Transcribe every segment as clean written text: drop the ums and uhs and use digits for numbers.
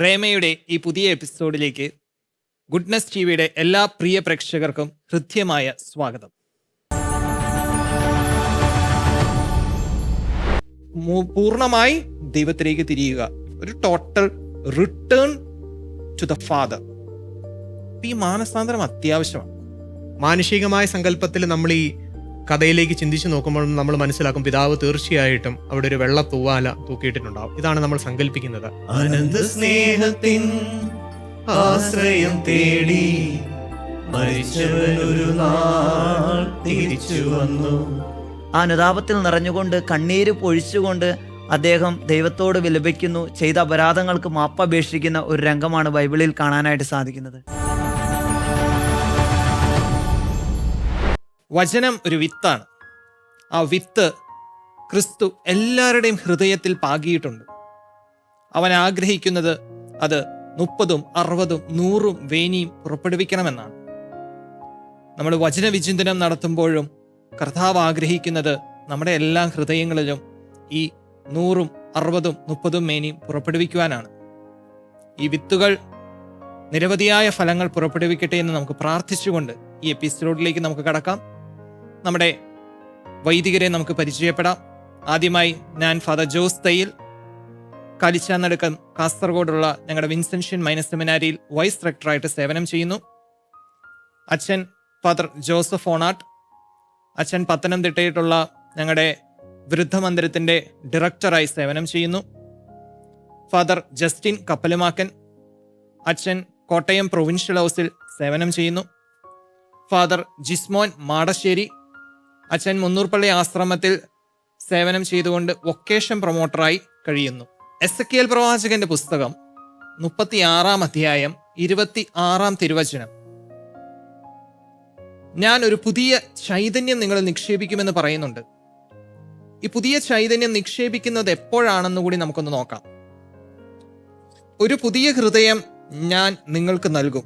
റേമയുടെ ഈ പുതിയ എപ്പിസോഡിലേക്ക് ഗുഡ്നസ് ടിവിയുടെ എല്ലാ പ്രിയ പ്രേക്ഷകർക്കും ഹൃദ്യമായ സ്വാഗതം. പൂർണ്ണമായി ദൈവത്തിലേക്ക് തിരിയുക, ഒരു total return to the father. ഈ മാനസാന്തരം അത്യാവശ്യമാണ്. മാനുഷികമായ സങ്കല്പത്തിൽ നമ്മൾ ഈ കഥയിലേക്ക് ചിന്തിച്ചു നോക്കുമ്പോൾ നമ്മൾ മനസ്സിലാക്കും, പിതാവ് തീർച്ചയായിട്ടും അവിടെ ഒരു വെള്ള തൂവാല തൂക്കിയിട്ടിട്ടുണ്ടാവും. ഇതാണ് നമ്മൾ സങ്കല്പിക്കുന്നത്. അനന്ത സ്നേഹത്തിൻ ആശ്രയം തേടി മരിച്ചവൻ ഒരു നാൾ തിരിച്ചു വന്നു. ആ അനുതാപത്തിൽ നിറഞ്ഞുകൊണ്ട് കണ്ണീര് പൊഴിച്ചുകൊണ്ട് അദ്ദേഹം ദൈവത്തോട് വിലപിക്കുന്നു, ചെയ്ത അപരാധങ്ങൾക്ക് മാപ്പപേക്ഷിക്കുന്ന ഒരു രംഗമാണ് ബൈബിളിൽ കാണാനായിട്ട് സാധിക്കുന്നത്. വചനം ഒരു വിത്താണ്. ആ വിത്ത് ക്രിസ്തു എല്ലാവരുടെയും ഹൃദയത്തിൽ പാകിയിട്ടുണ്ട്. അവൻ ആഗ്രഹിക്കുന്നത് അത് 30, 60, 100 വേനിയും പുറപ്പെടുവിക്കണമെന്നാണ്. നമ്മൾ വചനവിചിന്തനം നടത്തുമ്പോഴും കർത്താവ് ആഗ്രഹിക്കുന്നത് നമ്മുടെ എല്ലാ ഹൃദയങ്ങളിലും ഈ 100, 60, 30 മേനിയും പുറപ്പെടുവിക്കുവാനാണ്. ഈ വിത്തുകൾ നിരവധിയായ ഫലങ്ങൾ പുറപ്പെടുവിക്കട്ടെ എന്ന് നമുക്ക് പ്രാർത്ഥിച്ചുകൊണ്ട് ഈ എപ്പിസോഡിലേക്ക് നമുക്ക് കടക്കാം. നമ്മുടെ വൈദികരെ നമുക്ക് പരിചയപ്പെടാം. ആദ്യമായി ഞാൻ ഫാദർ ജോസ് തയ്യിൽ, കാലിച്ചാനടുക്കം കാസർഗോഡുള്ള ഞങ്ങളുടെ വിൻസെൻഷ്യൻ മൈനർ സെമിനാരിയിൽ വൈസ് റെക്ടറായിട്ട് സേവനം ചെയ്യുന്നു. അച്ഛൻ ഫാദർ ജോസഫ് ഓണാട്ട്. അച്ഛൻ പത്തനംതിട്ടയിട്ടുള്ള ഞങ്ങളുടെ വൃദ്ധമന്ദിരത്തിൻ്റെ ഡയറക്ടറായി സേവനം ചെയ്യുന്നു. Father Justin Kappalumakkan. അച്ഛൻ കോട്ടയം പ്രൊവിൻഷ്യൽ ഹൗസിൽ സേവനം ചെയ്യുന്നു. ഫാദർ ജിസ്മോൻ മാടശ്ശേരി. അച്ഛൻ മുന്നൂർപ്പള്ളി ആശ്രമത്തിൽ സേവനം ചെയ്തുകൊണ്ട് വൊക്കേഷൻ പ്രൊമോട്ടറായി കഴിയുന്നു. എസെക്കിയേൽ പ്രവാചകന്റെ പുസ്തകം 36 അധ്യായം 26 തിരുവചനം, ഞാൻ ഒരു പുതിയ ചൈതന്യം നിങ്ങളിൽ നിക്ഷേപിക്കുമെന്ന് പറയുന്നുണ്ട്. ഈ പുതിയ ചൈതന്യം നിക്ഷേപിക്കുന്നത് എപ്പോഴാണെന്ന് കൂടി നമുക്കൊന്ന് നോക്കാം. ഒരു പുതിയ ഹൃദയം ഞാൻ നിങ്ങൾക്ക് നൽകും,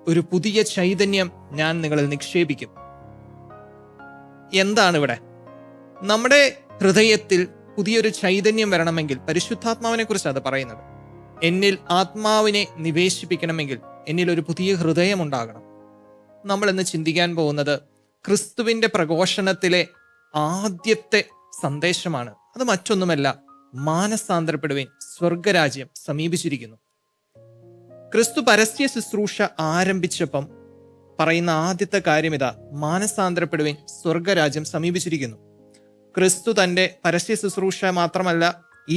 ഒരു പുതിയ ചൈതന്യം ഞാൻ നിങ്ങളിൽ നിക്ഷേപിക്കും. എന്താണ് ഇവിടെ? നമ്മുടെ ഹൃദയത്തിൽ പുതിയൊരു ചൈതന്യം വരണമെങ്കിൽ പരിശുദ്ധാത്മാവിനെ കുറിച്ച് അത് പറയുന്നത്. എന്നിൽ ആത്മാവിനെ നിവേശിപ്പിക്കണമെങ്കിൽ എന്നിൽ ഒരു പുതിയ ഹൃദയം ഉണ്ടാകണം. നമ്മൾ ഇന്ന് ചിന്തിക്കാൻ പോകുന്നത് ക്രിസ്തുവിന്റെ പ്രഘോഷണത്തിലെ ആദ്യത്തെ സന്ദേശമാണ്. അത് മറ്റൊന്നുമല്ല, മാനസാന്തരപ്പെടുവിൻ, സ്വർഗരാജ്യം സമീപിച്ചിരിക്കുന്നു. ക്രിസ്തു പരസ്യ ശുശ്രൂഷ ആരംഭിച്ചപ്പം പറയുന്ന ആദ്യത്തെ കാര്യം ഇതാ, മാനസാന്തരപ്പെടുവിൻ, സ്വർഗരാജ്യം സമീപിച്ചിരിക്കുന്നു. ക്രിസ്തു തൻ്റെ പരസ്യ ശുശ്രൂഷ മാത്രമല്ല,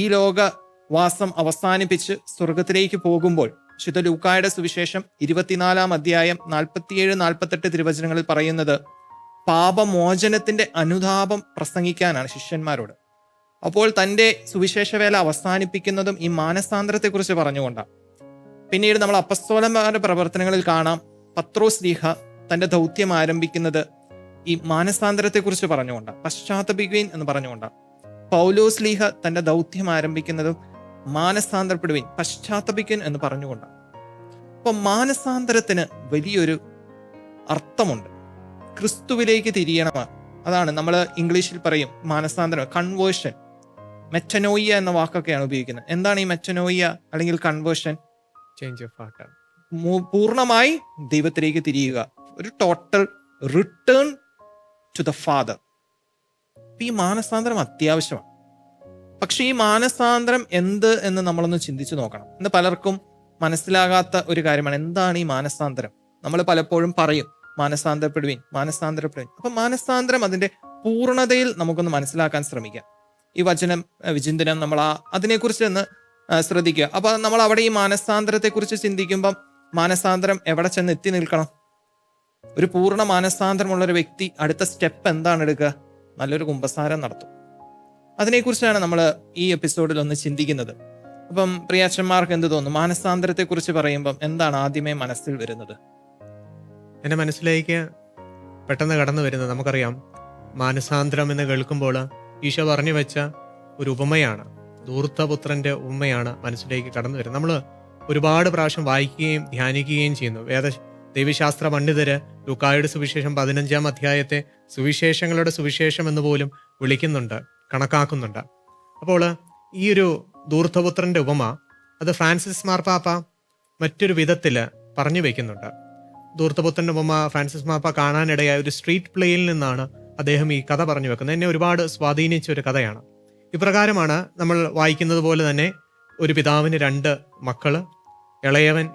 ഈ ലോകവാസം അവസാനിപ്പിച്ച് സ്വർഗത്തിലേക്ക് പോകുമ്പോൾ വിശുദ്ധ ലൂക്കായുടെ സുവിശേഷം 24 അധ്യായം 47-48 തിരുവചനങ്ങളിൽ പറയുന്നത് പാപമോചനത്തിന്റെ അനുതാപം പ്രസംഗിക്കാനാണ് ശിഷ്യന്മാരോട്. അപ്പോൾ തൻ്റെ സുവിശേഷ വേല അവസാനിപ്പിക്കുന്നതും ഈ മാനസാന്തരത്തെക്കുറിച്ച് പറഞ്ഞുകൊണ്ടാണ്. പിന്നീട് നമ്മൾ അപ്പസ്തോലന്മാരുടെ പ്രവർത്തനങ്ങളിൽ കാണാം, പത്രോസ് ലീഹ തൻ്റെ ദൗത്യം ആരംഭിക്കുന്നത് ഈ മാനസാന്തരത്തെക്കുറിച്ച് പറഞ്ഞുകൊണ്ടാണ്, പശ്ചാത്തപിക്കുവിൻ എന്ന് പറഞ്ഞുകൊണ്ടാണ്. പൗലോസ് ലീഹ തൻ്റെ ദൗത്യം ആരംഭിക്കുന്നതും മാനസാന്തരപ്പെടുവിൻ, പശ്ചാത്തപിക്കുവിൻ എന്ന് പറഞ്ഞുകൊണ്ടാണ്. അപ്പം മാനസാന്തരത്തിന് വലിയൊരു അർത്ഥമുണ്ട്. ക്രിസ്തുവിലേക്ക് തിരിയണം. അതാണ് നമ്മൾ ഇംഗ്ലീഷിൽ പറയും മാനസാന്തരം, കൺവേർഷൻ. മെറ്റനോയിയ എന്ന വാക്കൊക്കെയാണ് ഉപയോഗിക്കുന്നത്. എന്താണ് ഈ മെറ്റനോയിയ അല്ലെങ്കിൽ കൺവേർഷൻ? Change of heart. പൂർണ്ണമായി ദൈവത്തിലേക്ക് തിരിയുക, ഒരു total return to the father. ഈ മാനസാന്തരം അത്യാവശ്യമാണ്. പക്ഷെ ഈ മാനസാന്തരം എന്ത് എന്ന് നമ്മളൊന്ന് ചിന്തിച്ചു നോക്കണം. ഇന്ന് പലർക്കും മനസ്സിലാകാത്ത ഒരു കാര്യമാണ്, എന്താണ് ഈ മാനസാന്തരം? നമ്മൾ പലപ്പോഴും പറയും മാനസാന്തരപ്പെടുവിൻ, മാനസാന്തരപ്പെടുവിൻ. അപ്പൊ മാനസാന്തരം അതിന്റെ പൂർണ്ണതയിൽ നമുക്കൊന്ന് മനസ്സിലാക്കാൻ ശ്രമിക്കാം. ഈ വചനം വിചിന്തനം നമ്മൾ അതിനെക്കുറിച്ച് ഒന്ന് ശ്രദ്ധിക്കുക. അപ്പൊ നമ്മൾ അവിടെ ഈ മാനസാന്തരത്തെക്കുറിച്ച് ചിന്തിക്കുമ്പം മാനസാന്തരം എവിടെ ചെന്ന് എത്തി നിൽക്കണം? ഒരു പൂർണ്ണ മാനസാന്തരമുള്ള ഒരു വ്യക്തി അടുത്ത സ്റ്റെപ്പ് എന്താണ് എടുക്കുക? നല്ലൊരു കുമ്പസാരം നടത്തും. അതിനെക്കുറിച്ചാണ് നമ്മൾ ഈ എപ്പിസോഡിൽ ഒന്ന് ചിന്തിക്കുന്നത്. അപ്പം പ്രിയാച്ചന്മാർക്ക് എന്ത് തോന്നുന്നു? മാനസാന്തരത്തെക്കുറിച്ച് പറയുമ്പം എന്താണ് ആദ്യമേ മനസ്സിൽ വരുന്നത്? എൻ്റെ മനസ്സിലേക്ക് പെട്ടെന്ന് കടന്നു വരുന്നത്, നമുക്കറിയാം മാനസാന്തരം എന്ന് കേൾക്കുമ്പോൾ ഈശോ പറഞ്ഞു വെച്ച ഒരു ഉപമയാണ്, ധൂർത്തപുത്രന്റെ ഉപമയാണ് മനസ്സിലേക്ക് കടന്നു വരുന്നത്. നമ്മൾ ഒരുപാട് പ്രാവശ്യം വായിക്കുകയും ധ്യാനിക്കുകയും ചെയ്യുന്നു. ദൈവശാസ്ത്ര പണ്ഡിതര് ലൂക്കായുടെ സുവിശേഷം 15 അധ്യായത്തെ സുവിശേഷങ്ങളുടെ സുവിശേഷം എന്ന് പോലും വിളിക്കുന്നുണ്ട്, കണക്കാക്കുന്നുണ്ട്. അപ്പോൾ ഈ ഒരു ധൂർത്തപുത്രന്റെ ഉപമ അത് ഫ്രാൻസിസ് മാർപ്പാപ്പ മറ്റൊരു വിധത്തിൽ പറഞ്ഞു വയ്ക്കുന്നുണ്ട്. ധൂർത്തപുത്രൻ്റെ ഉപമ ഫ്രാൻസിസ് മാർപ്പാപ്പ കാണാനിടയായ ഒരു സ്ട്രീറ്റ് പ്ലേയിൽ നിന്നാണ് അദ്ദേഹം ഈ കഥ പറഞ്ഞു വെക്കുന്നത്. എന്നെ ഒരുപാട് സ്വാധീനിച്ച ഒരു കഥയാണ്. ഇപ്രകാരമാണ് നമ്മൾ വായിക്കുന്നത് പോലെ തന്നെ ഒരു പിതാവിന് 2 മക്കള്. ഇളയവൻ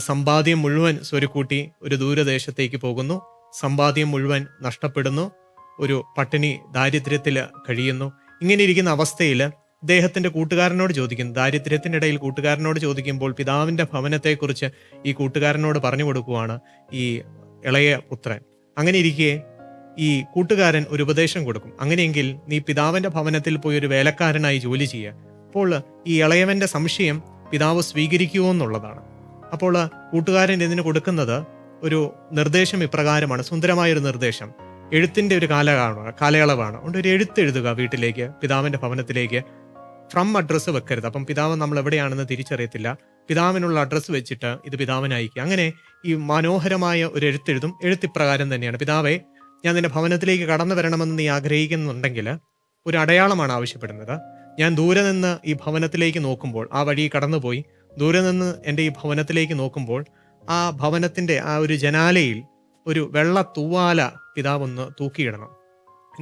സമ്പാദ്യം മുഴുവൻ സ്വരുക്കൂട്ടി ഒരു ദൂരദേശത്തേക്ക് പോകുന്നു. സമ്പാദ്യം മുഴുവൻ നഷ്ടപ്പെടുന്നു. ഒരു പട്ടിണി ദാരിദ്ര്യത്തിൽ കഴിയുന്നു. ഇങ്ങനെ ഇരിക്കുന്ന അവസ്ഥയിൽ അദ്ദേഹത്തിൻ്റെ കൂട്ടുകാരനോട് ചോദിക്കുന്നു, ദാരിദ്ര്യത്തിനിടയിൽ കൂട്ടുകാരനോട് ചോദിക്കുമ്പോൾ പിതാവിൻ്റെ ഭവനത്തെക്കുറിച്ച് ഈ കൂട്ടുകാരനോട് പറഞ്ഞു കൊടുക്കുവാണ് ഈ ഇളയ പുത്രൻ. അങ്ങനെ ഇരിക്കെ ഈ കൂട്ടുകാരൻ ഒരു ഉപദേശം കൊടുക്കും, അങ്ങനെയെങ്കിൽ നീ പിതാവിൻ്റെ ഭവനത്തിൽ പോയി ഒരു വേലക്കാരനായി ജോലി ചെയ്യുക. അപ്പോൾ ഈ ഇളയവൻ്റെ സംശയം പിതാവ് സ്വീകരിക്കുമോ എന്നുള്ളതാണ്. അപ്പോൾ കൂട്ടുകാരൻ ഇതിന് കൊടുക്കുന്നത് ഒരു നിർദ്ദേശം ഇപ്രകാരമാണ്, സുന്ദരമായൊരു നിർദ്ദേശം. എഴുത്തിൻ്റെ ഒരു കാലയളവാണ്. അതുകൊണ്ട് ഒരു എഴുത്തെഴുതുക വീട്ടിലേക്ക്, പിതാവിൻ്റെ ഭവനത്തിലേക്ക്. ഫ്രം അഡ്രസ്സ് വെക്കരുത്. അപ്പം പിതാവ് നമ്മൾ എവിടെയാണെന്ന് തിരിച്ചറിയത്തില്ല. പിതാവിനുള്ള അഡ്രസ്സ് വെച്ചിട്ട് ഇത് പിതാവിന് അയക്കുക. അങ്ങനെ ഈ മനോഹരമായ ഒരു എഴുത്തെഴുതും. എഴുത്തിപ്രകാരം തന്നെയാണ്, പിതാവേ, ഞാൻ നിന്റെ ഭവനത്തിലേക്ക് കടന്നു വരണമെന്ന് നീ ആഗ്രഹിക്കുന്നുണ്ടെങ്കിൽ ഒരു അടയാളമാണ് ആവശ്യപ്പെടുന്നത്. ഞാൻ ദൂരെ നിന്ന് ഈ ഭവനത്തിലേക്ക് നോക്കുമ്പോൾ, ആ വഴി കടന്നുപോയി ദൂരെ നിന്ന് എൻ്റെ ഈ ഭവനത്തിലേക്ക് നോക്കുമ്പോൾ ആ ഭവനത്തിൻ്റെ ആ ഒരു ജനാലയിൽ ഒരു വെള്ള തൂവാല പിതാവൊന്ന് തൂക്കിയിടണം.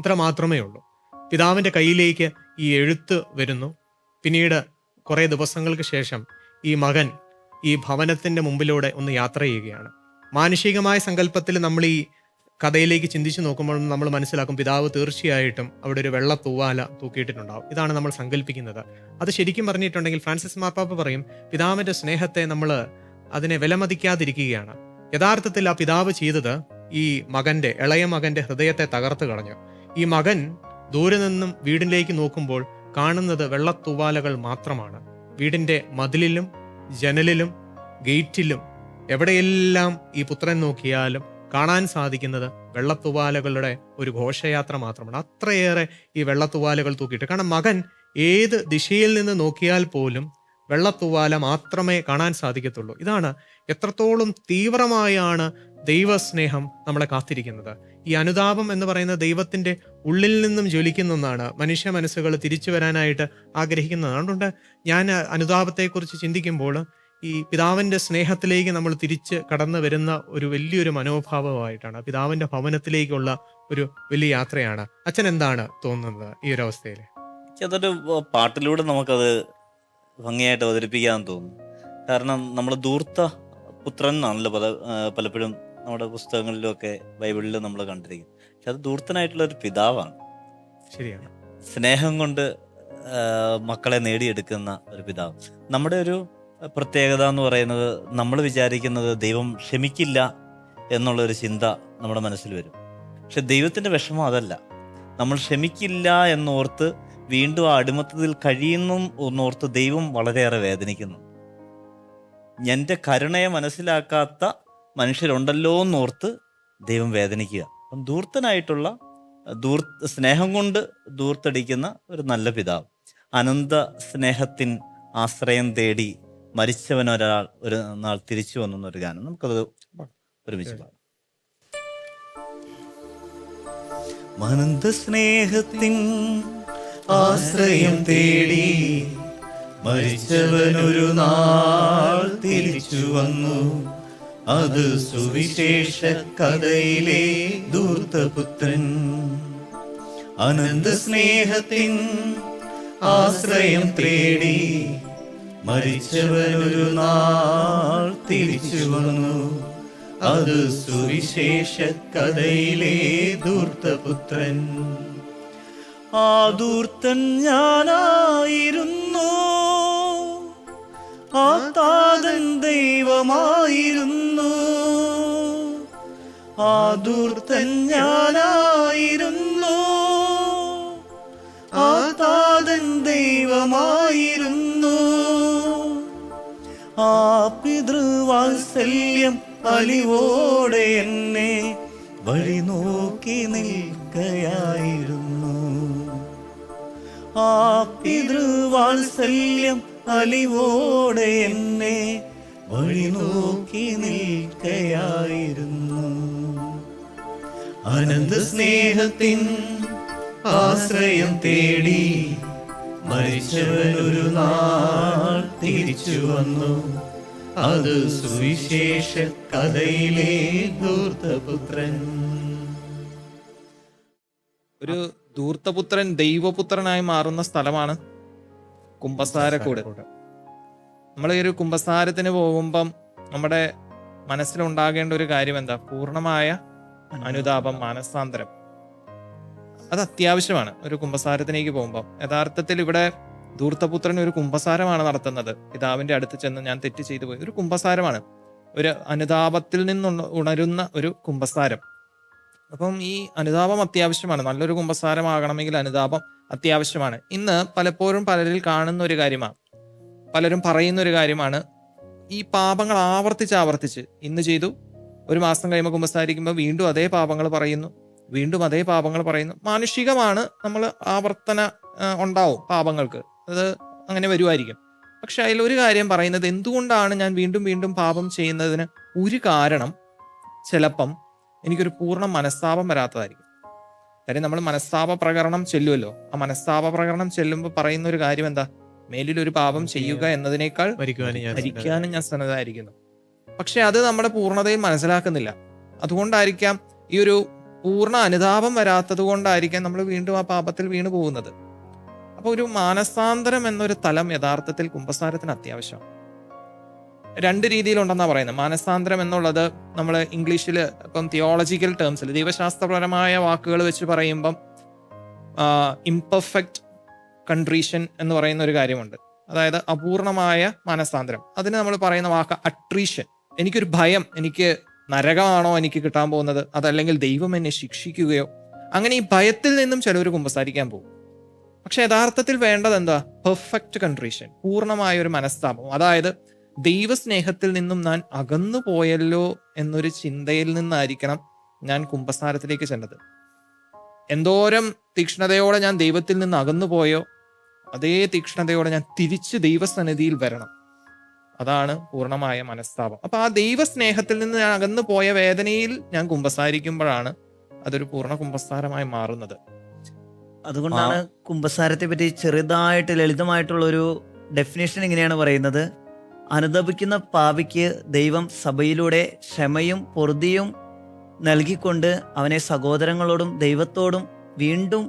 ഇത്ര മാത്രമേ ഉള്ളൂ. പിതാവിൻ്റെ കയ്യിലേക്ക് ഈ എഴുത്ത് വരുന്നു. പിന്നീട് കുറേ ദിവസങ്ങൾക്ക് ശേഷം ഈ മകൻ ഈ ഭവനത്തിൻ്റെ മുമ്പിലൂടെ ഒന്ന് യാത്ര ചെയ്യുകയാണ്. മാനുഷികമായ സങ്കല്പത്തിൽ നമ്മൾ ഈ കഥയിലേക്ക് ചിന്തിച്ചു നോക്കുമ്പോൾ നമ്മൾ മനസ്സിലാക്കും, പിതാവ് തീർച്ചയായിട്ടും അവിടെ ഒരു വെള്ള തൂവാല തൂക്കിയിട്ടിട്ടുണ്ടാവും. ഇതാണ് നമ്മൾ സങ്കല്പിക്കുന്നത്. അത് ശരിക്കും പറഞ്ഞിട്ടുണ്ടെങ്കിൽ ഫ്രാൻസിസ് മാർപ്പാപ്പ പറയും, പിതാവിൻ്റെ സ്നേഹത്തെ നമ്മൾ അതിനെ വിലമതിക്കാതിരിക്കുകയാണ്. യഥാർത്ഥത്തിൽ ആ പിതാവ് ചെയ്തത് ഈ ഇളയ മകന്റെ ഹൃദയത്തെ തകർത്ത് കളഞ്ഞു. ഈ മകൻ ദൂരെ നിന്നും വീടിലേക്ക് നോക്കുമ്പോൾ കാണുന്നത് വെള്ളത്തൂവാലകൾ മാത്രമാണ്. വീടിന്റെ മതിലിലും ജനലിലും ഗേറ്റിലും എവിടെയെല്ലാം ഈ പുത്രൻ നോക്കിയാലും കാണാൻ സാധിക്കുന്നത് വെള്ളത്തൂവാലകളുടെ ഒരു ഘോഷയാത്ര മാത്രമാണ്. അത്രയേറെ ഈ വെള്ളത്തൂവാലകൾ തൂക്കിയിട്ട്, കാരണം മകൻ ഏത് ദിശയിൽ നിന്ന് നോക്കിയാൽ പോലും വെള്ളത്തൂവാല മാത്രമേ കാണാൻ സാധിക്കത്തുള്ളൂ. ഇതാണ് എത്രത്തോളം തീവ്രമായാണ് ദൈവസ്നേഹം നമ്മളെ കാത്തിരിക്കുന്നത്. ഈ അനുതാപം എന്ന് പറയുന്ന ദൈവത്തിൻ്റെ ഉള്ളിൽ നിന്നും ജ്വലിക്കുന്ന ഒന്നാണ്. മനുഷ്യ മനസ്സുകൾ തിരിച്ചു വരാനായിട്ട് ആഗ്രഹിക്കുന്നതാണ്. അതുകൊണ്ട് ഞാൻ അനുതാപത്തെക്കുറിച്ച് ചിന്തിക്കുമ്പോൾ ഈ പിതാവിൻ്റെ സ്നേഹത്തിലേക്ക് നമ്മൾ തിരിച്ച് കടന്നു വരുന്ന ഒരു വലിയൊരു മനോഭാവമായിട്ടാണ്, പിതാവിൻ്റെ ഭവനത്തിലേക്കുള്ള ഒരു വലിയ യാത്രയാണ്. അച്ഛൻ എന്താണ് തോന്നുന്നത് ഈ ഒരു അവസ്ഥയിൽ? അതൊരു പാട്ടിലൂടെ നമുക്കത് ഭംഗിയായിട്ട് അവതരിപ്പിക്കാൻ തോന്നുന്നു. കാരണം നമ്മൾ ധൂർത്ത പുത്രൻ എന്നാണല്ലോ പലപ്പോഴും നമ്മുടെ പുസ്തകങ്ങളിലൊക്കെ ബൈബിളിൽ നമ്മൾ കണ്ടിരിക്കും. പക്ഷെ അത് ധൂർത്തനായിട്ടുള്ള ഒരു പിതാവാണ്. ശരിയാണ്. സ്നേഹം കൊണ്ട് മക്കളെ നേടിയെടുക്കുന്ന ഒരു പിതാവ്. നമ്മുടെ ഒരു പ്രത്യേകത എന്ന് പറയുന്നത്, നമ്മൾ വിചാരിക്കുന്നത് ദൈവം ക്ഷമിക്കില്ല എന്നുള്ളൊരു ചിന്ത നമ്മുടെ മനസ്സിൽ വരും. പക്ഷെ ദൈവത്തിൻ്റെ വിഷമം അതല്ല. നമ്മൾ ക്ഷമിക്കില്ല എന്നോർത്ത് വീണ്ടും ആ അടിമത്തത്തിൽ കഴിയുന്നു എന്നോർത്ത് ദൈവം വളരെയേറെ വേദനിക്കുന്നു. എൻ്റെ കരുണയെ മനസ്സിലാക്കാത്ത മനുഷ്യരുണ്ടല്ലോ എന്നോർത്ത് ദൈവം വേദനിക്കുക. അപ്പം ധൂർത്തനായിട്ടുള്ള സ്നേഹം കൊണ്ട് ധൂർത്തടിക്കുന്ന ഒരു നല്ല പിതാവ്. അനന്ത സ്നേഹത്തിൻ ആശ്രയം തേടി മരിച്ചവൻ ഒരാൾ ഒരു നാൾ തിരിച്ചു വന്നു എന്നൊരു ഗാനം നമുക്കത് ഒരുമിച്ച് പാടാം. അനന്ത സ്നേഹത്തിൻ ആശ്രയം തേടി മരിച്ചവനൊരു നാൾ തിരിച്ചു വന്നു. അത് സുവിശേഷ കഥയിലെ ധൂർത്തപുത്രൻ. അനന്ത സ്നേഹത്തിൻ ആശ്രയം തേടി മരിച്ചവനൊരു നാൾ തിരിച്ചു വന്നു. അത് സുവിശേഷ കഥയിലെ ധൂർത്തപുത്രൻ. ആ ധൂർത്തൻ ഞാനായിരുന്നു, ആ താതൻ ദൈവമായിരുന്നു. ആ ധൂർത്തൻ ഞാനായിരുന്നു, ആ താതൻ ദൈവമായിരുന്നു. ആ പിതൃവാത്സല്യം അലിവോടെ എന്നെ വഴി നോക്കി നിൽക്കയായിരുന്നു. ആ പിതൃവാത്സല്യം അലിവോടെ എന്നെ വഴി നോക്കി നിൽക്കയായിരുന്നു. അനന്ത സ്നേഹത്തിൻ ആശ്രയം തേടി മരിച്ചവനൊരു നാൾ തിരിച്ചു വന്നു. അത് സുവിശേഷ കഥയിലെ ധൂർത്തപുത്രൻ. ഒരു ധൂർത്തപുത്രൻ ദൈവപുത്രനായി മാറുന്ന സ്ഥലമാണ് കുമ്പസാരക്കൂട്. നമ്മൾ ഈ ഒരു കുമ്പസാരത്തിന് പോകുമ്പം നമ്മുടെ മനസ്സിലുണ്ടാകേണ്ട ഒരു കാര്യം എന്താ? പൂർണ്ണമായ അനുതാപം, മാനസാന്തരം. അത് അത്യാവശ്യമാണ് ഒരു കുമ്പസാരത്തിലേക്ക് പോകുമ്പോൾ. യഥാർത്ഥത്തിൽ ഇവിടെ ധൂർത്തപുത്രൻ ഒരു കുമ്പസാരമാണ് നടത്തുന്നത്. പിതാവിന്റെ അടുത്ത് ചെന്ന് ഞാൻ തെറ്റ് ചെയ്തു പോയി. ഒരു കുമ്പസാരമാണ്, ഒരു അനുതാപത്തിൽ നിന്ന് ഉണരുന്ന ഒരു കുമ്പസാരം. അപ്പം ഈ അനുതാപം അത്യാവശ്യമാണ്. നല്ലൊരു കുമ്പസാരമാകണമെങ്കിൽ അനുതാപം അത്യാവശ്യമാണ്. ഇന്ന് പലപ്പോഴും പലരിൽ കാണുന്ന ഒരു കാര്യമാണ്, പലരും പറയുന്ന ഒരു കാര്യമാണ്, ഈ പാപങ്ങൾ ആവർത്തിച്ച് ഇന്ന് ചെയ്തു, ഒരു മാസം കഴിയുമ്പോൾ കുമ്പസാരിക്കുമ്പോൾ വീണ്ടും അതേ പാപങ്ങൾ പറയുന്നു, വീണ്ടും അതേ പാപങ്ങൾ പറയുന്നു. മാനുഷികമാണ്, നമ്മൾ ആവർത്തന ഉണ്ടാവും പാപങ്ങൾക്ക്, അത് അങ്ങനെ വരുമായിരിക്കും. പക്ഷെ അതിലൊരു കാര്യം പറയുന്നത്, എന്തുകൊണ്ടാണ് ഞാൻ വീണ്ടും വീണ്ടും പാപം ചെയ്യുന്നതിന് ഒരു കാരണം ചിലപ്പം എനിക്കൊരു പൂർണ്ണ മനസ്താപം വരാത്തതായിരിക്കും. കാര്യം നമ്മൾ മനസ്താപ പ്രകരണം ചെല്ലുമല്ലോ, ആ മനസ്താപ പ്രകരണം ചെല്ലുമ്പോൾ പറയുന്ന ഒരു കാര്യം എന്താ? മേലിലൊരു പാപം ചെയ്യുക എന്നതിനേക്കാൾ മരിക്കാനും ഞാൻ സന്നദ്ധമായിരിക്കുന്നു. പക്ഷെ അത് നമ്മുടെ പൂർണ്ണതയിൽ മനസ്സിലാക്കുന്നില്ല. അതുകൊണ്ടായിരിക്കാം ഈ ഒരു പൂർണ്ണ അനുതാപം വരാത്തത് കൊണ്ടായിരിക്കാം നമ്മൾ വീണ്ടും ആ പാപത്തിൽ വീണു പോകുന്നത്. അപ്പൊ ഒരു മാനസാന്തരം എന്നൊരു തലം യഥാർത്ഥത്തിൽ കുമ്പസാരത്തിന് അത്യാവശ്യമാണ്. രണ്ട് രീതിയിലുണ്ടെന്നാണ് പറയുന്നത്. മാനസാന്തരം എന്നുള്ളത് നമ്മൾ ഇംഗ്ലീഷിൽ ഇപ്പം തിയോളജിക്കൽ ടേംസിൽ ദൈവശാസ്ത്രപരമായ വാക്കുകൾ വെച്ച് പറയുമ്പം ഇംപെർഫെക്റ്റ് കൺട്രീഷൻ എന്ന് പറയുന്ന ഒരു കാര്യമുണ്ട്. അതായത് അപൂർണമായ മാനസാന്തരം. അതിന് നമ്മൾ പറയുന്ന വാക്ക് അട്രീഷൻ. എനിക്കൊരു ഭയം, എനിക്ക് നരകമാണോ എനിക്ക് കിട്ടാൻ പോകുന്നത്, അതല്ലെങ്കിൽ ദൈവം എന്നെ ശിക്ഷിക്കുകയോ, അങ്ങനെ ഈ ഭയത്തിൽ നിന്നും ചിലവർ കുമ്പസാരിക്കാൻ പോകും. പക്ഷെ യഥാർത്ഥത്തിൽ വേണ്ടത് എന്താ? പെർഫെക്റ്റ് കൺട്രീഷൻ, പൂർണ്ണമായ ഒരു മനസ്താപം. അതായത് ദൈവസ്നേഹത്തിൽ നിന്നും ഞാൻ അകന്നു പോയല്ലോ എന്നൊരു ചിന്തയിൽ നിന്നായിരിക്കണം ഞാൻ കുമ്പസാരത്തിലേക്ക് ചെന്നത്. എന്തോരം തീക്ഷ്ണതയോടെ ഞാൻ ദൈവത്തിൽ നിന്ന് അകന്നു പോയോ അതേ തീക്ഷ്ണതയോടെ ഞാൻ തിരിച്ച് ദൈവസന്നിധിയിൽ വരണം. അതാണ് പൂർണ്ണമായ മനസ്താപം. അപ്പൊ ആ ദൈവസ്നേഹത്തിൽ നിന്ന് ഞാൻ അകന്നു പോയ വേദനയിൽ ഞാൻ കുമ്പസാരിക്കുമ്പോഴാണ് അതൊരു പൂർണ്ണ കുമ്പസാരമായി മാറുന്നത്. അതുകൊണ്ടാണ് കുമ്പസാരത്തെ പറ്റി ചെറുതായിട്ട് ലളിതമായിട്ടുള്ള ഒരു ഡെഫിനേഷൻ ഇങ്ങനെയാണ് പറയുന്നത്: അനുതപിക്കുന്ന പാപിക്ക് ദൈവം സഭയിലൂടെ ക്ഷമയും പൊറുതിയും നൽകിക്കൊണ്ട് അവനെ സഹോദരങ്ങളോടും ദൈവത്തോടും വീണ്ടും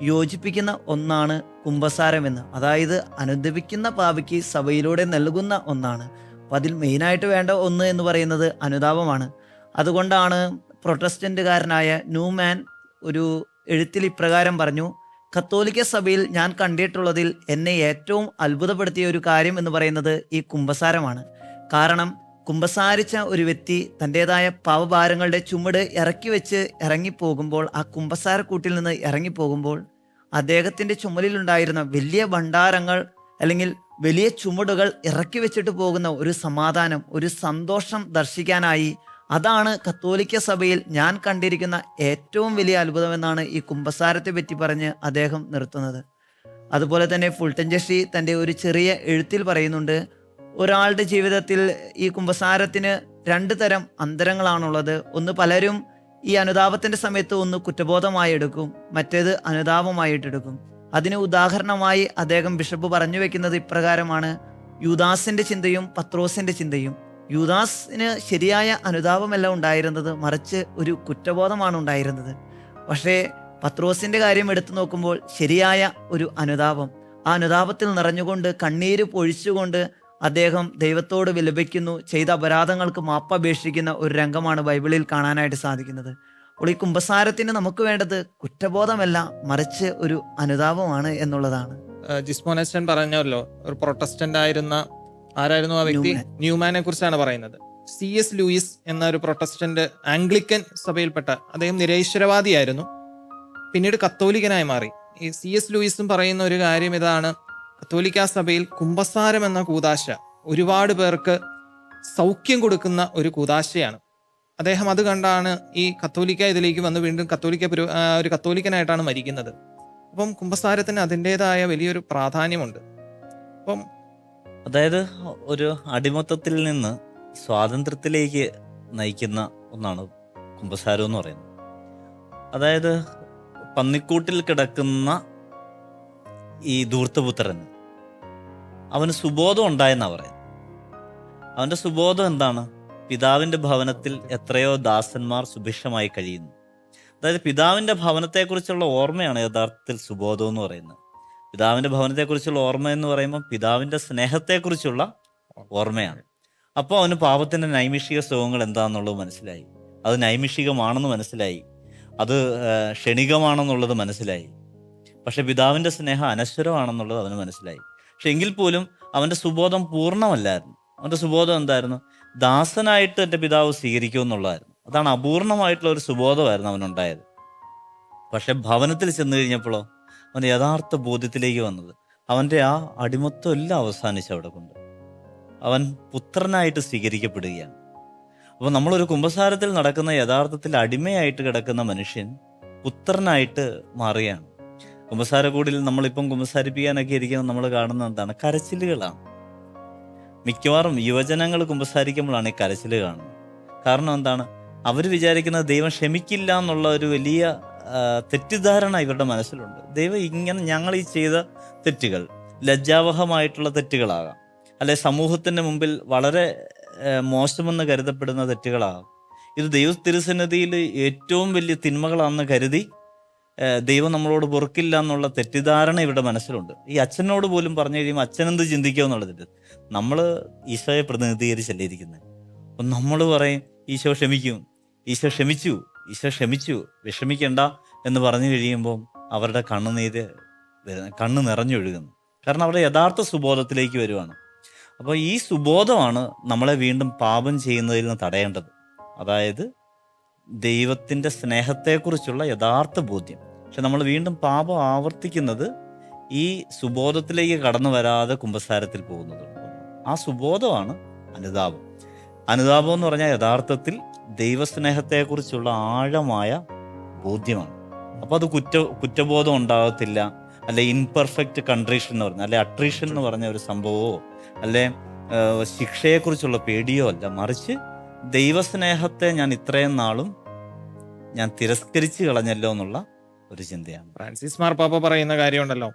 യോജിപ്പിക്കുന്ന ഒന്നാണ് കുമ്പസാരമെന്ന്. അതായത് അനുതപിക്കുന്ന പാപിക്ക് സഭയിലൂടെ നൽകുന്ന ഒന്നാണ്. അപ്പം അതിൽ മെയിനായിട്ട് വേണ്ട ഒന്ന് എന്ന് പറയുന്നത് അനുതാപമാണ്. അതുകൊണ്ടാണ് പ്രൊട്ടസ്റ്റന്റുകാരനായ ന്യൂമാൻ ഒരു എഴുത്തിൽ ഇപ്രകാരം പറഞ്ഞു: കത്തോലിക്ക സഭയിൽ ഞാൻ കണ്ടിട്ടുള്ളതിൽ എന്നെ ഏറ്റവും അത്ഭുതപ്പെടുത്തിയ ഒരു കാര്യം എന്ന് പറയുന്നത് ഈ കുമ്പസാരമാണ്. കാരണം കുമ്പസാരിച്ച ഒരു വ്യക്തി തൻ്റെതായ പാവഭാരങ്ങളുടെ ചുമട് ഇറക്കി വെച്ച് ഇറങ്ങിപ്പോകുമ്പോൾ, ആ കുമ്പസാരക്കൂട്ടിൽ നിന്ന് ഇറങ്ങിപ്പോകുമ്പോൾ അദ്ദേഹത്തിൻ്റെ ചുമലിലുണ്ടായിരുന്ന വലിയ ഭണ്ഡാരങ്ങൾ അല്ലെങ്കിൽ വലിയ ചുമടുകൾ ഇറക്കി വെച്ചിട്ട് പോകുന്ന ഒരു സമാധാനം, ഒരു സന്തോഷം ദർശിക്കാനായി. അതാണ് കത്തോലിക്ക സഭയിൽ ഞാൻ കണ്ടിരിക്കുന്ന ഏറ്റവും വലിയ അത്ഭുതമെന്നാണ് ഈ കുമ്പസാരത്തെ പറ്റി പറഞ്ഞ് അദ്ദേഹം നിർത്തുന്നത്. അതുപോലെ തന്നെ ഫുൾട്ടൻ ജെഷി തൻ്റെ ഒരു ചെറിയ എഴുത്തിൽ പറയുന്നുണ്ട്, ഒരാളുടെ ജീവിതത്തിൽ ഈ കുമ്പസാരത്തിന് 2 തരം അന്തരങ്ങളാണുള്ളത്. ഒന്ന്, പലരും ഈ അനുതാപത്തിൻ്റെ സമയത്ത് ഒന്ന് കുറ്റബോധമായി എടുക്കും, മറ്റേത് അനുതാപമായിട്ടെടുക്കും. അതിന് ഉദാഹരണമായി അദ്ദേഹം ബിഷപ്പ് പറഞ്ഞു വെക്കുന്നത് ഇപ്രകാരമാണ്: യൂദാസിൻ്റെ ചിന്തയും പത്രോസിൻ്റെ ചിന്തയും. യൂദാസിന് ശരിയായ അനുതാപമല്ല ഉണ്ടായിരുന്നത്, മറിച്ച് ഒരു കുറ്റബോധമാണ് ഉണ്ടായിരുന്നത്. പക്ഷേ പത്രോസിൻ്റെ കാര്യം എടുത്തു നോക്കുമ്പോൾ ശരിയായ ഒരു അനുതാപം, ആ അനുതാപത്തിൽ നിറഞ്ഞുകൊണ്ട് കണ്ണീര് പൊഴിച്ചുകൊണ്ട് അദ്ദേഹം ദൈവത്തോട് വിലപിക്കുന്നു, ചെയ്ത അപരാധങ്ങൾക്ക് മാപ്പപേക്ഷിക്കുന്ന ഒരു രംഗമാണ് ബൈബിളിൽ കാണാനായിട്ട് സാധിക്കുന്നത്. അപ്പോൾ ഈ കുമ്പസാരത്തിന് നമുക്ക് വേണ്ടത് കുറ്റബോധമല്ല, മറിച്ച് ഒരു അനുതാപമാണ് എന്നുള്ളതാണ്. ജിസ്മോനച്ചൻ പറഞ്ഞല്ലോ, ഒരു പ്രൊട്ടസ്റ്റന്റ് ആയിരുന്ന ആരായിരുന്നു ആ വ്യക്തി? ന്യൂമാനെ കുറിച്ചാണ് പറയുന്നത്. C.S. ലൂയിസ് എന്ന ഒരു പ്രൊട്ടസ്റ്റന്റ് ആംഗ്ലിക്കൻ സഭയിൽപ്പെട്ട അദ്ദേഹം നിരീശ്വരവാദിയായിരുന്നു, പിന്നീട് കത്തോലിക്കനായി മാറി. ഈ C.S. ലൂയിസും പറയുന്ന ഒരു കാര്യം ഇതാണ്: കത്തോലിക്ക സഭയിൽ കുമ്പസാരം എന്ന കൂദാശ ഒരുപാട് പേർക്ക് സൗഖ്യം കൊടുക്കുന്ന ഒരു കൂദാശയാണ്. അദ്ദേഹം അത് കണ്ടാണ് ഈ കത്തോലിക്ക ഇതിലേക്ക് വന്ന് വീണ്ടും ഒരു കത്തോലിക്കനായിട്ടാണ് മരിക്കുന്നത്. അപ്പം കുമ്പസാരത്തിന് അതിൻ്റെതായ വലിയൊരു പ്രാധാന്യമുണ്ട്. അപ്പം അതായത് ഒരു അടിമത്തത്തിൽ നിന്ന് സ്വാതന്ത്ര്യത്തിലേക്ക് നയിക്കുന്ന ഒന്നാണ് കുമ്പസാരം എന്ന് പറയുന്നത്. അതായത് പന്നിക്കൂട്ടിൽ കിടക്കുന്ന ഈ ധൂർത്തപുത്രന് അവന് സുബോധം ഉണ്ടായെന്നാ പറയുന്നത്. അവന്റെ സുബോധം എന്താണ്? പിതാവിന്റെ ഭവനത്തിൽ എത്രയോ ദാസന്മാർ സുഭിക്ഷമായി കഴിയുന്നു. അതായത് പിതാവിന്റെ ഭവനത്തെക്കുറിച്ചുള്ള ഓർമ്മയാണ് യഥാർത്ഥത്തിൽ സുബോധം എന്ന് പറയുന്നത്. പിതാവിന്റെ ഭവനത്തെക്കുറിച്ചുള്ള ഓർമ്മ എന്ന് പറയുമ്പോൾ പിതാവിന്റെ സ്നേഹത്തെക്കുറിച്ചുള്ള ഓർമ്മയാണ്. അപ്പോൾ അവന് പാപത്തിന്റെ നൈമിഷിക സുഖങ്ങൾ എന്താണെന്നുള്ളത് മനസ്സിലായി. അത് നൈമിഷികമാണെന്ന് മനസ്സിലായി. അത് ക്ഷണികമാണെന്നുള്ളത് മനസ്സിലായി. പക്ഷെ പിതാവിന്റെ സ്നേഹം അനശ്വരമാണെന്നുള്ളത് അവന് മനസ്സിലായി. പക്ഷെ എങ്കിൽ പോലും അവന്റെ സുബോധം പൂർണ്ണമല്ലായിരുന്നു. അവന്റെ സുബോധം എന്തായിരുന്നു? ദാസനായിട്ട് എൻ്റെ പിതാവ് സ്വീകരിക്കുമെന്നുള്ളതായിരുന്നു. അതാണ് അപൂർണമായിട്ടുള്ള ഒരു സുബോധമായിരുന്നു അവനുണ്ടായത്. പക്ഷെ ഭവനത്തിൽ ചെന്ന് കഴിഞ്ഞപ്പോഴോ അവൻ്റെ യഥാർത്ഥ ബോധ്യത്തിലേക്ക് വന്നത് അവൻ്റെ ആ അടിമത്വം എല്ലാം അവസാനിച്ച് അവിടെ കൊണ്ട് അവൻ പുത്രനായിട്ട് സ്വീകരിക്കപ്പെടുകയാണ്. അപ്പോൾ നമ്മളൊരു കുമ്പസാരത്തിൽ നടക്കുന്ന യഥാർത്ഥത്തിൽ അടിമയായിട്ട് കിടക്കുന്ന മനുഷ്യൻ പുത്രനായിട്ട് മാറുകയാണ്. കുമ്പസാരക്കൂടിൽ നമ്മളിപ്പം കുമ്പസാരിപ്പിക്കാനൊക്കെ ഇരിക്കുന്നത് നമ്മൾ കാണുന്നത് എന്താണ്? കരച്ചിലുകളാണ്. മിക്കവാറും യുവജനങ്ങൾ കുമ്പസാരിക്കുമ്പോഴാണ് ഈ കരച്ചിൽ കാണുന്നത്. കാരണം എന്താണ്? അവർ വിചാരിക്കുന്നത് ദൈവം ക്ഷമിക്കില്ല എന്നുള്ള ഒരു വലിയ തെറ്റിദ്ധാരണ ഇവരുടെ മനസ്സിലുണ്ട്. ദൈവം ഇങ്ങനെ ഞങ്ങൾ ഈ ചെയ്ത തെറ്റുകൾ ലജ്ജാവഹമായിട്ടുള്ള തെറ്റുകളാകാം, അല്ലെ സമൂഹത്തിൻ്റെ മുമ്പിൽ വളരെ മോശമെന്ന് കരുതപ്പെടുന്ന തെറ്റുകളാകാം. ഇത് ദൈവ തിരുസന്നിധിയിൽ ഏറ്റവും വലിയ തിന്മകളാണെന്ന് കരുതി ദൈവം നമ്മളോട് പൊറുക്കില്ല എന്നുള്ള തെറ്റിദ്ധാരണ ഇവരുടെ മനസ്സിലുണ്ട്. ഈ അച്ഛനോട് പോലും പറഞ്ഞു കഴിയുമ്പോൾ അച്ഛനെന്ത് ചിന്തിക്കുക എന്നുള്ളത്. നമ്മൾ ഈശോയെ പ്രതിനിധീകരിച്ചല്ലേ ഇരിക്കുന്നത്. അപ്പം നമ്മൾ പറയും ഈശോ ക്ഷമിക്കും, ഈശോ ക്ഷമിച്ചു, ഈശോ ക്ഷമിച്ചു, വിഷമിക്കണ്ട എന്ന് പറഞ്ഞു കഴിയുമ്പോൾ അവരുടെ കണ്ണ് നിറഞ്ഞൊഴുകുന്നു. കാരണം അവരുടെ യഥാർത്ഥ സുബോധത്തിലേക്ക് വരുവാണ്. അപ്പോൾ ഈ സുബോധമാണ് നമ്മളെ വീണ്ടും പാപം ചെയ്യുന്നതിൽ നിന്ന് തടയേണ്ടത്. അതായത് ദൈവത്തിൻ്റെ സ്നേഹത്തെക്കുറിച്ചുള്ള യഥാർത്ഥ ബോധ്യം. പക്ഷെ നമ്മൾ വീണ്ടും പാപം ആവർത്തിക്കുന്നത് ഈ സുബോധത്തിലേക്ക് കടന്നു വരാതെ കുമ്പസാരത്തിൽ പോകുന്നത്. ആ സുബോധമാണ് അനുതാപം. അനുതാപം എന്ന് പറഞ്ഞാൽ യഥാർത്ഥത്തിൽ ദൈവസ്നേഹത്തെക്കുറിച്ചുള്ള ആഴമായ ബോധ്യമാണ്. അപ്പോൾ അത് കുറ്റബോധം ഉണ്ടാകത്തില്ല, അല്ലെ ഇൻപെർഫെക്റ്റ് കൺട്രീഷൻ എന്ന് പറഞ്ഞാൽ, അല്ലെ അട്രീഷൻ എന്ന് പറഞ്ഞ ഒരു സംഭവമോ, അല്ലെ ശിക്ഷയെക്കുറിച്ചുള്ള പേടിയോ അല്ല. മറിച്ച് ദൈവസ്നേഹത്തെ ഞാൻ ഇത്രയും നാളും ഞാൻ തിരസ്കരിച്ച് കളഞ്ഞല്ലോ എന്നുള്ള ഒരു ചിന്തയാണ്. ഫ്രാൻസിസ് മാർപ്പാപ്പ പറയുന്ന കാര്യമുണ്ടല്ലോ,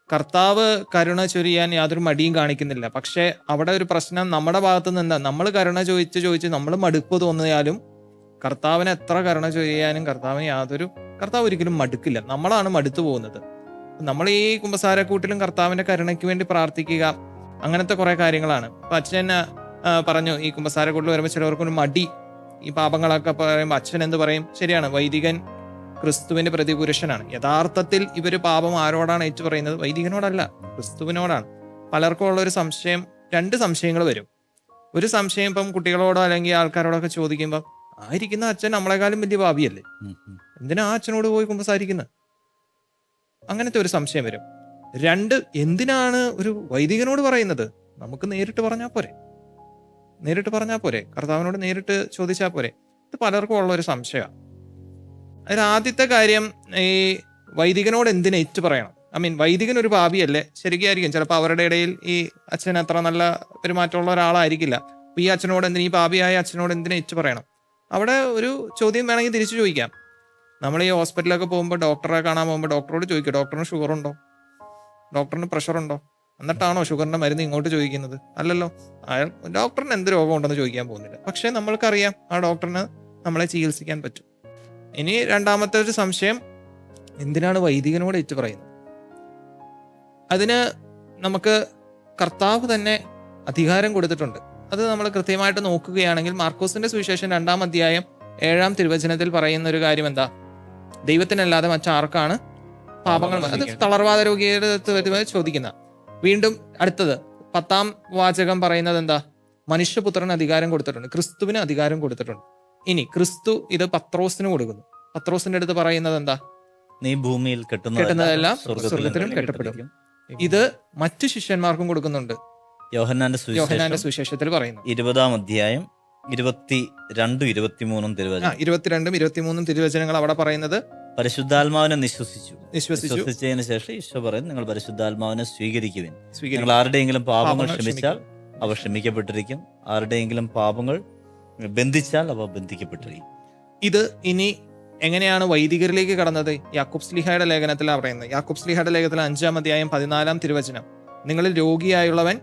കർത്താവ് കരുണ ചൊരിയാൻ യാതൊരു മടിയും കാണിക്കുന്നില്ല. പക്ഷെ അവിടെ ഒരു പ്രശ്നം നമ്മുടെ ഭാഗത്ത് നിന്ന് എന്താ? നമ്മൾ കരുണ ചോദിച്ച് നമ്മൾ മടുപ്പ് തോന്നിയാലും കർത്താവിന് എത്ര കരുണ ചൊരിയാനും കർത്താവ് ഒരിക്കലും മടുക്കില്ല. നമ്മളാണ് മടുത്തു പോകുന്നത്. നമ്മൾ ഈ കുമ്പസാരക്കൂട്ടിലും കർത്താവിന്റെ കരുണയ്ക്ക് വേണ്ടി പ്രാർത്ഥിക്കുക, അങ്ങനത്തെ കുറെ കാര്യങ്ങളാണ്. അപ്പൊ അച്ഛൻ പറഞ്ഞു ഈ കുമ്പസാരക്കൂട്ടിൽ വരുമ്പോൾ ചിലവർക്കൊരു മടി, ഈ പാപങ്ങളൊക്കെ പറയുമ്പോൾ അച്ഛൻ എന്ത് പറയും? ശരിയാണ്, വൈദികൻ ക്രിസ്തുവിന്റെ പ്രതിപുരുഷനാണ്. യഥാർത്ഥത്തിൽ ഇവര് പാപം ആരോടാണ് ഏറ്റു പറയുന്നത്? വൈദികനോടല്ല, ക്രിസ്തുവിനോടാണ്. പലർക്കും ഉള്ള ഒരു സംശയം, രണ്ട് സംശയങ്ങൾ വരും. ഒരു സംശയം ഇപ്പം കുട്ടികളോടോ അല്ലെങ്കിൽ ആൾക്കാരോടൊക്കെ ചോദിക്കുമ്പോൾ, ആയിരിക്കുന്ന അച്ഛൻ നമ്മളെക്കാളും വലിയ പാപിയല്ലേ, എന്തിനാ ആ അച്ഛനോട് പോയി കുമ്പസാരിക്കുന്നത്? അങ്ങനത്തെ ഒരു സംശയം വരും. രണ്ട്, എന്തിനാണ് ഒരു വൈദികനോട് പറയുന്നത്? നമുക്ക് നേരിട്ട് പറഞ്ഞാൽ പോരെ, കർത്താവിനോട് നേരിട്ട് ചോദിച്ചാൽ പോരെ. ഇത് പലർക്കും ഉള്ള ഒരു സംശയമാണ്. അതിൽ ആദ്യത്തെ കാര്യം, ഈ വൈദികനോട് എന്തിനാ ഏറ്റു പറയണം? വൈദികൻ ഒരു പാപിയല്ലേ? ശരിക്കും ചിലപ്പോൾ അവരുടെ ഇടയിൽ ഈ അച്ഛൻ അത്ര നല്ല പെരുമാറ്റമുള്ള ഒരാളായിരിക്കില്ല. അപ്പൊ ഈ അച്ഛനോട് ഈ പാപിയായ അച്ഛനോട് എന്തിനാ ഏറ്റു പറയണം? അവിടെ ഒരു ചോദ്യം വേണമെങ്കിൽ തിരിച്ചു ചോദിക്കാം. നമ്മൾ ഈ ഹോസ്പിറ്റലിലൊക്കെ പോകുമ്പോൾ, ഡോക്ടറെ കാണാൻ പോകുമ്പോൾ ഡോക്ടറോട് ചോദിക്കുക, ഡോക്ടറിന് ഷുഗർ ഉണ്ടോ, ഡോക്ടറിന് പ്രഷർ ഉണ്ടോ? എന്നിട്ടാണോ ഷുഗറിന്റെ മരുന്ന് ഇങ്ങോട്ട് ചോദിക്കുന്നത്? അല്ലല്ലോ. അയാൾ ഡോക്ടറിന് എന്ത് രോഗം ഉണ്ടെന്ന് ചോദിക്കാൻ പോകുന്നില്ല. പക്ഷെ നമ്മൾക്കറിയാം ആ ഡോക്ടറിന് നമ്മളെ ചികിത്സിക്കാൻ പറ്റും. ഇനി രണ്ടാമത്തെ ഒരു സംശയം, എന്തിനാണ് വൈദികനോട് ഏറ്റു പറയുന്നത്? അതിന് നമുക്ക് കർത്താവ് തന്നെ അധികാരം കൊടുത്തിട്ടുണ്ട്. അത് നമ്മൾ കൃത്യമായിട്ട് നോക്കുകയാണെങ്കിൽ മാർക്കോസിന്റെ സുവിശേഷം 2-ാം അധ്യായം 7-ാം തിരുവചനത്തിൽ പറയുന്ന ഒരു കാര്യം എന്താ? ദൈവത്തിനല്ലാതെ മറ്റാർക്കാണ് പാപങ്ങൾ? അത് തളർവാദ രോഗിയുടെ ചോദിക്കുന്ന. വീണ്ടും അടുത്തത് 10-ാം വാചകം പറയുന്നത് എന്താ? മനുഷ്യപുത്രന് അധികാരം കൊടുത്തിട്ടുണ്ട്, ക്രിസ്തുവിന് അധികാരം കൊടുത്തിട്ടുണ്ട്. ഇനി ക്രിസ്തു ഇത് പത്രോസിന് കൊടുക്കുന്നു. പത്രോസിന്റെ അടുത്ത് പറയുന്നത് എന്താ? നീ ഭൂമിയിൽ കെട്ടുന്നതെല്ലാം സ്വർഗത്തിലും കെട്ടപ്പെടും. ഇത് മറ്റു ശിഷ്യന്മാർക്കും കൊടുക്കുന്നുണ്ട്. യോഹന്നാന്റെ സുവിശേഷത്തിൽ പറയുന്നു 20-ാം അധ്യായം 22-23 തിരുവചനം. 22-23 തിരുവചനങ്ങൾ അവിടെ പറയുന്നത്, പരിശുദ്ധാത്മാവിനെ വിശ്വസിച്ചതിന് ശേഷം ഈശോ പറയുന്നത്, നിങ്ങൾ പരിശുദ്ധാത്മാവിനെ സ്വീകരിക്കുവിൻ. നിങ്ങൾ ആരുടെയെങ്കിലും പാപങ്ങൾ ക്ഷമിച്ചാൽ അവ ക്ഷമിക്കപ്പെട്ടിരിക്കും, ആരുടെയെങ്കിലും പാപങ്ങൾ ബന്ധിച്ചാൽ അവ ബന്ധിക്കപ്പെട്ടിരിക്കും. ഇത് ഇനി എങ്ങനെയാണ് വൈദികരിലേക്ക് കടന്നത്? യാക്കോബ് ശ്ലീഹയുടെ ലേഖനത്തിലാണ് പറയുന്നത്. യാക്കോബ് ശ്ലീഹയുടെ ലേഖനത്തിൽ 5-ാം അധ്യായം 14-ാം തിരുവചനം, നിങ്ങളിൽ രോഗിയായുള്ളവൻ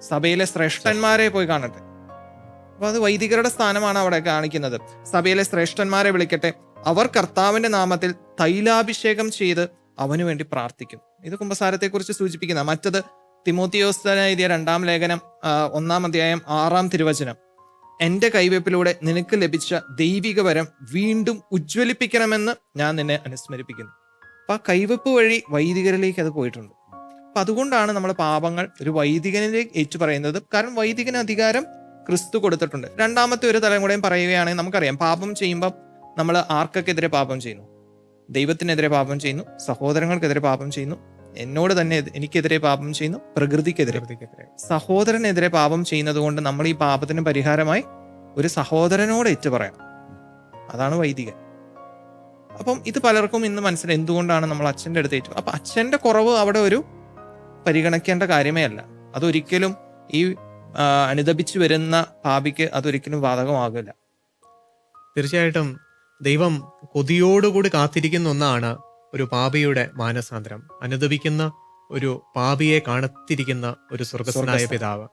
സഭയിലെ ശ്രേഷ്ഠന്മാരെ പോയി കാണട്ടെ. അപ്പൊ അത് വൈദികരുടെ സ്ഥാനമാണ് അവിടെ കാണിക്കുന്നത്. സഭയിലെ ശ്രേഷ്ഠന്മാരെ വിളിക്കട്ടെ, അവർ കർത്താവിന്റെ നാമത്തിൽ തൈലാഭിഷേകം ചെയ്ത് അവനു വേണ്ടി പ്രാർത്ഥിക്കും. ഇത് കുമ്പസാരത്തെക്കുറിച്ച് സൂചിപ്പിക്കുന്ന. മറ്റത് തിമോത്തിയോസിന് എഴുതിയ 2-ാം ലേഖനം 1-ാം അധ്യായം 6-ാം തിരുവചനം, എന്റെ കൈവെപ്പിലൂടെ നിനക്ക് ലഭിച്ച ദൈവിക വരം വീണ്ടും ഉജ്ജ്വലിപ്പിക്കണമെന്ന് ഞാൻ നിന്നെ അനുസ്മരിപ്പിക്കുന്നു. അപ്പൊ ആ കൈവെപ്പ് വഴി വൈദികരിലേക്ക് അത് പോയിട്ടുണ്ട്. അപ്പൊ അതുകൊണ്ടാണ് നമ്മൾ പാപങ്ങൾ ഒരു വൈദികനിലേക്ക് ഏറ്റു പറയുന്നത്. കാരണം വൈദികന് അധികാരം ക്രിസ്തു കൊടുത്തിട്ടുണ്ട്. രണ്ടാമത്തെ ഒരു തലം കൂടെയും പറയുകയാണെങ്കിൽ നമുക്കറിയാം, പാപം ചെയ്യുമ്പോൾ നമ്മൾ ആർക്കൊക്കെതിരെ പാപം ചെയ്യുന്നു? ദൈവത്തിനെതിരെ പാപം ചെയ്യുന്നു, സഹോദരങ്ങൾക്കെതിരെ പാപം ചെയ്യുന്നു, എന്നോട് തന്നെ എനിക്കെതിരെ പാപം ചെയ്യുന്നു, പ്രകൃതിക്കെതിരെ. സഹോദരനെതിരെ പാപം ചെയ്യുന്നത് കൊണ്ട് നമ്മൾ ഈ പാപത്തിന് പരിഹാരമായി ഒരു സഹോദരനോട് ഏറ്റു പറയണം. അതാണ് വൈദികൻ. അപ്പം ഇത് പലർക്കും ഇന്ന് മനസ്സിലായി എന്തുകൊണ്ടാണ് നമ്മൾ അച്ഛൻ്റെ അടുത്ത് ഏറ്റു. അപ്പൊ അച്ഛന്റെ കുറവ് അവിടെ ഒരു പരിഗണിക്കേണ്ട കാര്യമേ അല്ല. അതൊരിക്കലും ഈ അനുദപിച്ചു വരുന്ന പാപിക്ക് അതൊരിക്കലും ബാധകമാകില്ല. തീർച്ചയായിട്ടും ദൈവം കൊതിയോടുകൂടി കാത്തിരിക്കുന്ന ഒന്നാണ് ഒരു പാപിയുടെ മാനസാന്തരം. അനുദപിക്കുന്ന ഒരു പാപിയെ കാത്തിരിക്കുന്ന ഒരു സ്വർഗസ്ഥനായ പിതാവ്.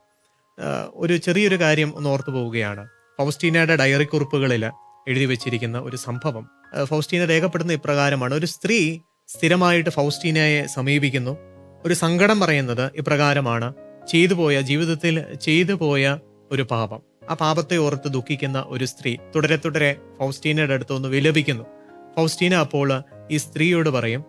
ഒരു ചെറിയൊരു കാര്യം ഒന്ന് ഓർത്തു പോവുകയാണ്. ഫൗസ്റ്റീനയുടെ ഡയറി കുറിപ്പുകളിൽ എഴുതി വെച്ചിരിക്കുന്ന ഒരു സംഭവം ഫൗസ്റ്റീന രേഖപ്പെടുന്ന ഇപ്രകാരമാണ്. ഒരു സ്ത്രീ സ്ഥിരമായിട്ട് ഫൗസ്റ്റീനയെ സമീപിക്കുന്നു. ഒരു സങ്കടം പറയുന്നത് ഇപ്രകാരമാണ്: ജീവിതത്തിൽ ചെയ്തു പോയ ഒരു പാപം, ആ പാപത്തെ ഓർത്ത് ദുഃഖിക്കുന്ന ഒരു സ്ത്രീ തുടരെ ഫൗസ്റ്റീനയുടെ അടുത്ത് ഒന്ന് വിലപിക്കുന്നു. ഫൗസ്റ്റീന അപ്പോൾ ഈ സ്ത്രീയോട് പറയും,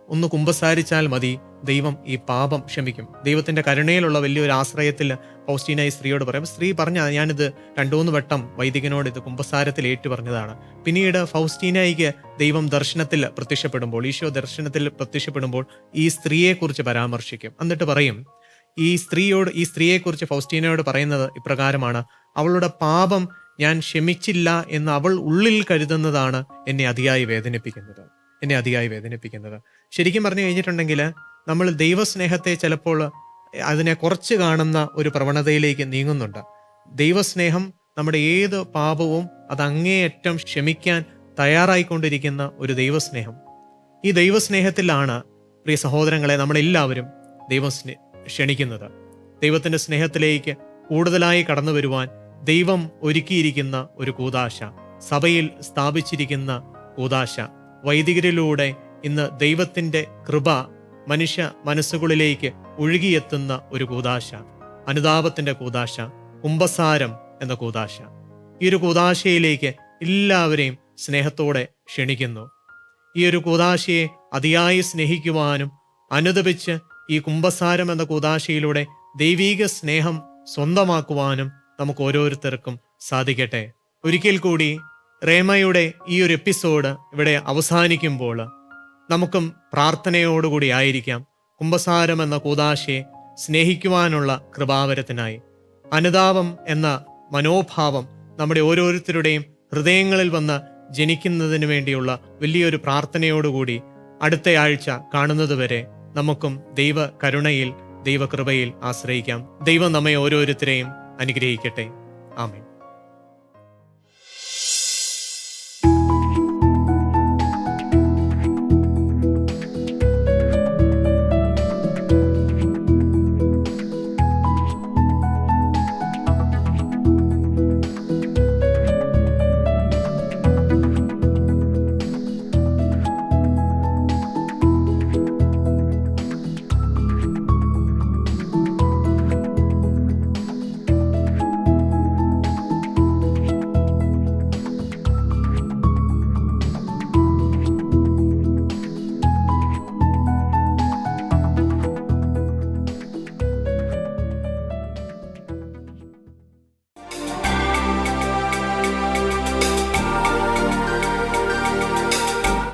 ഒന്ന് കുമ്പസാരിച്ചാൽ മതി, ദൈവം ഈ പാപം ക്ഷമിക്കും. ദൈവത്തിന്റെ കരുണയിലുള്ള വലിയൊരു ആശ്രയത്തിൽ ഫൗസ്റ്റീന ഈ സ്ത്രീയോട് പറയും. സ്ത്രീ പറഞ്ഞ, ഞാനിത് 2-3 വട്ടം വൈദികനോട് ഇത് കുമ്പസാരത്തിൽ ഏറ്റു പറഞ്ഞതാണ്. പിന്നീട് ഫൗസ്റ്റീനയ്ക്ക് ദൈവം ദർശനത്തിൽ പ്രത്യക്ഷപ്പെടുമ്പോൾ, ഈശോ ദർശനത്തിൽ പ്രത്യക്ഷപ്പെടുമ്പോൾ ഈ സ്ത്രീയെക്കുറിച്ച് പരാമർശിക്കും. എന്നിട്ട് പറയും, ഈ സ്ത്രീയെക്കുറിച്ച് ഫൗസ്റ്റീനയോട് പറയുന്നത് ഇപ്രകാരമാണ്: അവളുടെ പാപം ഞാൻ ക്ഷമിച്ചില്ല എന്ന് അവൾ ഉള്ളിൽ കരുതുന്നതാണ് എന്നെ അതിയായി വേദനിപ്പിക്കുന്നത്. ശരിക്കും പറഞ്ഞു കഴിഞ്ഞിട്ടുണ്ടെങ്കിൽ നമ്മൾ ദൈവസ്നേഹത്തെ ചിലപ്പോൾ അതിനെ കുറച്ച് കാണുന്ന ഒരു പ്രവണതയിലേക്ക് നീങ്ങുന്നുണ്ട്. ദൈവസ്നേഹം നമ്മുടെ ഏത് പാപവും അത് അങ്ങേയറ്റം ക്ഷമിക്കാൻ തയ്യാറായിക്കൊണ്ടിരിക്കുന്ന ഒരു ദൈവസ്നേഹം. ഈ ദൈവസ്നേഹത്തിലാണ് പ്രിയ സഹോദരങ്ങളെ നമ്മളെല്ലാവരും ദൈവം ക്ഷണിക്കുന്നത്. ദൈവത്തിന്റെ സ്നേഹത്തിലേക്ക് കൂടുതലായി കടന്നു വരുവാൻ ദൈവം ഒരുക്കിയിരിക്കുന്ന ഒരു കൂദാശ, സഭയിൽ സ്ഥാപിച്ചിരിക്കുന്ന കൂദാശ, വൈദികരിലൂടെ ഇന്ന് ദൈവത്തിന്റെ കൃപ മനുഷ്യ മനസ്സുകളിലേക്ക് ഒഴുകിയെത്തുന്ന ഒരു കൂദാശ, അനുതാപത്തിന്റെ കൂദാശ, കുമ്പസാരം എന്ന കൂദാശ. ഈ ഒരു കൂദാശയിലേക്ക് എല്ലാവരെയും സ്നേഹത്തോടെ ക്ഷണിക്കുന്നു. ഈ ഒരു കൂദാശയെ അതിയായി സ്നേഹിക്കുവാനും അനുദപിച്ച് ഈ കുമ്പസാരം എന്ന കൂദാശയിലൂടെ ദൈവീക സ്നേഹം സ്വന്തമാക്കുവാനും നമുക്ക് ഓരോരുത്തർക്കും സാധിക്കട്ടെ. ഒരിക്കൽ കൂടി റേമയുടെ ഈ ഒരു എപ്പിസോഡ് ഇവിടെ അവസാനിക്കുമ്പോൾ നമുക്കും പ്രാർത്ഥനയോടുകൂടി ആയിരിക്കാം. കുമ്പസാരം എന്ന കൂദാശയെ സ്നേഹിക്കുവാനുള്ള കൃപാവരത്തിനായി അനുതാപം എന്ന മനോഭാവം നമ്മുടെ ഓരോരുത്തരുടെയും ഹൃദയങ്ങളിൽ വന്ന് ജനിക്കുന്നതിന് വേണ്ടിയുള്ള വലിയൊരു പ്രാർത്ഥനയോടുകൂടി അടുത്ത ആഴ്ച കാണുന്നതുവരെ നമുക്കും ദൈവ കരുണയിൽ, ദൈവകൃപയിൽ ആശ്രയിക്കാം. ദൈവം നമ്മെ ഓരോരുത്തരെയും അനുഗ്രഹിക്കട്ടെ. ആമേൻ.